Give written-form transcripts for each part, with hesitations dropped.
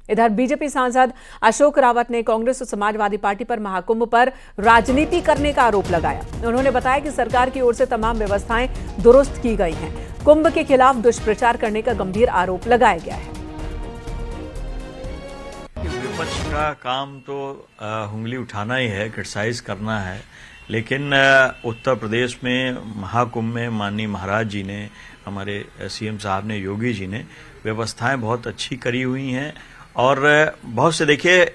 इधर बीजेपी सांसद अशोक रावत ने कांग्रेस और समाजवादी पार्टी पर महाकुंभ पर राजनीति करने का आरोप लगाया। उन्होंने बताया कि सरकार की ओर से तमाम व्यवस्थाएं दुरुस्त की गई हैं। कुंभ के खिलाफ दुष्प्रचार करने का गंभीर आरोप लगाया गया है। विपक्ष का काम तो उंगली उठाना ही है, क्रिटिसाइज करना है, लेकिन उत्तर प्रदेश में महाकुंभ में माननीय महाराज जी ने, हमारे सीएम साहब ने, योगी जी ने व्यवस्थाएं बहुत अच्छी करी हुई हैं और बहुत से देखिए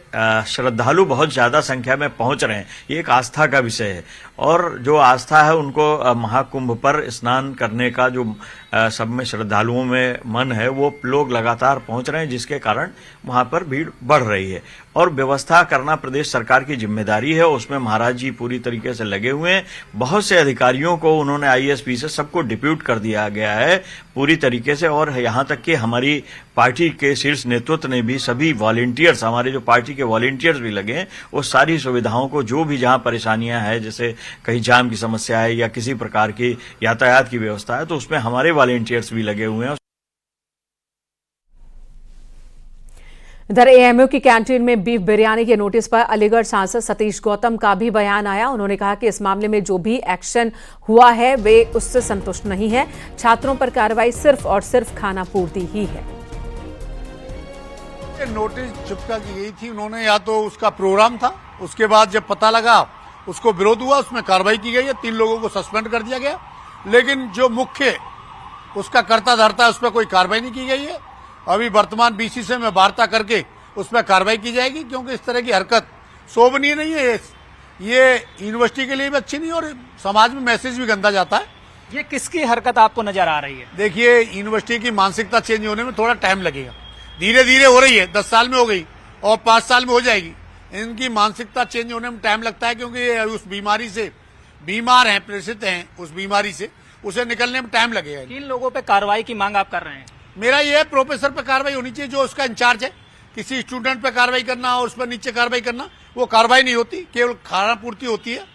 श्रद्धालु बहुत ज्यादा संख्या में पहुंच रहे हैं। ये एक आस्था का विषय है और जो आस्था है उनको महाकुंभ पर स्नान करने का जो सब में श्रद्धालुओं में मन है वो लोग लगातार पहुंच रहे हैं, जिसके कारण वहां पर भीड़ बढ़ रही है और व्यवस्था करना प्रदेश सरकार की जिम्मेदारी है। उसमें महाराज जी पूरी तरीके से लगे हुए हैं। बहुत से अधिकारियों को उन्होंने आईएएसपी से सबको डिप्यूट कर दिया गया है पूरी तरीके से और यहां तक कि हमारी पार्टी के शीर्ष नेतृत्व ने भी, सभी वॉलंटियर्स, हमारे जो पार्टी के वॉलंटियर्स भी लगे हैं, वो सारी सुविधाओं को, जो भी जहां परेशानियां हैं, जैसे कहीं जाम की समस्या है या किसी प्रकार की यातायात की व्यवस्था है, तो उसमें हमारे वॉलंटियर्स भी लगे हुए हैं। इधर एएमयू की कैंटीन में बीफ बिरयानी के नोटिस पर अलीगढ़ सांसद सतीश गौतम का भी बयान आया। उन्होंने कहा कि इस मामले में जो भी एक्शन हुआ है वे उससे संतुष्ट नहीं है। छात्रों पर कार्रवाई सिर्फ और सिर्फ खाना पूर्ति ही है। नोटिस चिपका की गई थी, उन्होंने या तो उसका प्रोग्राम था, उसके बाद जब पता लगा उसको विरोध हुआ, उसमें कार्रवाई की गई है, 3 लोगों को सस्पेंड कर दिया गया, लेकिन जो मुख्य उसका कर्ता धर्ता है उस पर कोई कार्रवाई नहीं की गई है। अभी वर्तमान बीसी से मैं वार्ता करके उस पर कार्रवाई की जाएगी, क्योंकि इस तरह की हरकत शोभनीय नहीं है। ये यूनिवर्सिटी के लिए भी अच्छी नहीं और समाज में मैसेज भी गंदा जाता है। ये किसकी हरकत आपको नजर आ रही है? देखिए, यूनिवर्सिटी की मानसिकता चेंज होने में थोड़ा टाइम लगेगा। धीरे धीरे हो रही है, 10 साल में हो गई और 5 साल में हो जाएगी। इनकी मानसिकता चेंज होने में टाइम लगता है, क्योंकि ये उस बीमारी से बीमार हैं, प्रेषित हैं उस बीमारी से, उसे निकलने में टाइम लगेगा। 3 लोगों पे कार्रवाई की मांग आप कर रहे हैं? मेरा ये प्रोफेसर पे कार्रवाई होनी चाहिए, जो उसका इंचार्ज है। किसी स्टूडेंट पे कार्रवाई करना और उस पर नीचे कार्रवाई करना, वो कार्रवाई नहीं होती, केवल खाना पूर्ति होती है।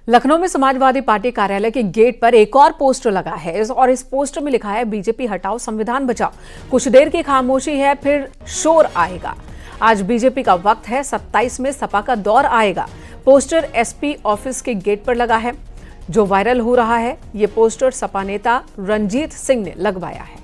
लखनऊ में समाजवादी पार्टी कार्यालय के गेट पर एक और पोस्टर लगा है और इस पोस्टर में लिखा है, बीजेपी हटाओ, संविधान बचाओ। कुछ देर की खामोशी है, फिर शोर आएगा। आज बीजेपी का वक्त है, 27 में सपा का दौर आएगा। पोस्टर एसपी ऑफिस के गेट पर लगा है जो वायरल हो रहा है। ये पोस्टर सपा नेता रंजीत सिंह ने लगवाया है।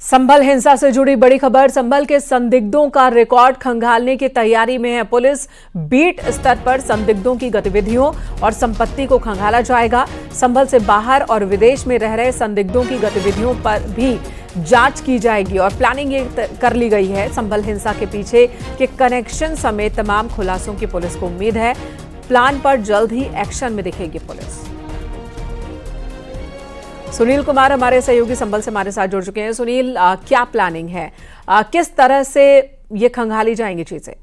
संभल हिंसा से जुड़ी बड़ी खबर। संभल के संदिग्धों का रिकॉर्ड खंगालने की तैयारी में है पुलिस। बीट स्तर पर संदिग्धों की गतिविधियों और संपत्ति को खंगाला जाएगा। संभल से बाहर और विदेश में रह रहे संदिग्धों की गतिविधियों पर भी जांच की जाएगी और प्लानिंग ये कर ली गई है। संभल हिंसा के पीछे के कनेक्शन समेत तमाम खुलासों की पुलिस को उम्मीद है। प्लान पर जल्द ही एक्शन में दिखेगी पुलिस। सुनील कुमार हमारे सहयोगी संभल से हमारे साथ जुड़ चुके हैं। सुनील, क्या प्लानिंग है, किस तरह से ये खंगाली जाएंगी चीजें?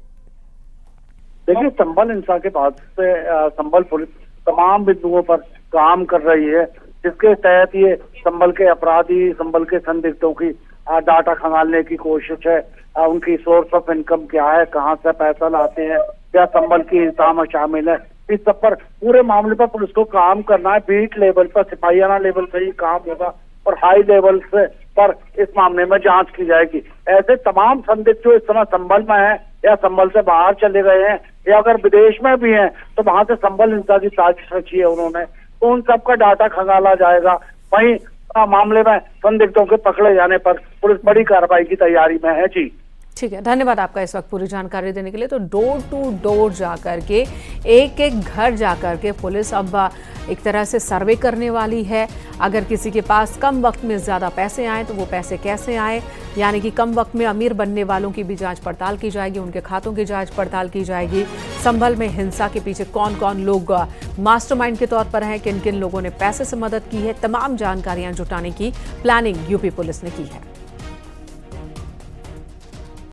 देखिए, संभल हिंसा के बाद से संभल पुलिस तमाम बिंदुओं पर काम कर रही है, जिसके तहत ये संभल के अपराधी, संभल के संदिग्धों की डाटा खंगालने की कोशिश है। उनकी सोर्स ऑफ इनकम क्या है, कहाँ से पैसा लाते हैं, क्या संभल की इंतजाम शामिल है, इस सब पर पूरे मामले पर पुलिस को काम करना है। बीट लेवल पर, सिपाहियाना लेवल से ही काम होगा और हाई लेवल से पर इस मामले में जांच की जाएगी। ऐसे तमाम संदिग्ध जो इस समय संभल में है या संभल से बाहर चले गए हैं या अगर विदेश में भी हैं, तो वहां से संभल हिंसा की साजिश रची है उन्होंने, तो उन सबका डाटा खंगाला जाएगा। वहीं मामले में संदिग्धों के पकड़े जाने पर पुलिस बड़ी कार्रवाई की तैयारी में है। जी ठीक है, धन्यवाद आपका इस वक्त पूरी जानकारी देने के लिए। तो डोर टू डोर जाकर के, एक एक घर जाकर के पुलिस अब एक तरह से सर्वे करने वाली है। अगर किसी के पास कम वक्त में ज़्यादा पैसे आए तो वो पैसे कैसे आए, यानी कि कम वक्त में अमीर बनने वालों की भी जांच पड़ताल की जाएगी, उनके खातों की जांच पड़ताल की जाएगी। संभल में हिंसा के पीछे कौन कौन लोग मास्टरमाइंड के तौर पर हैं, किन किन लोगों ने पैसे से मदद की है, तमाम जानकारियां जुटाने की प्लानिंग यूपी पुलिस ने की है।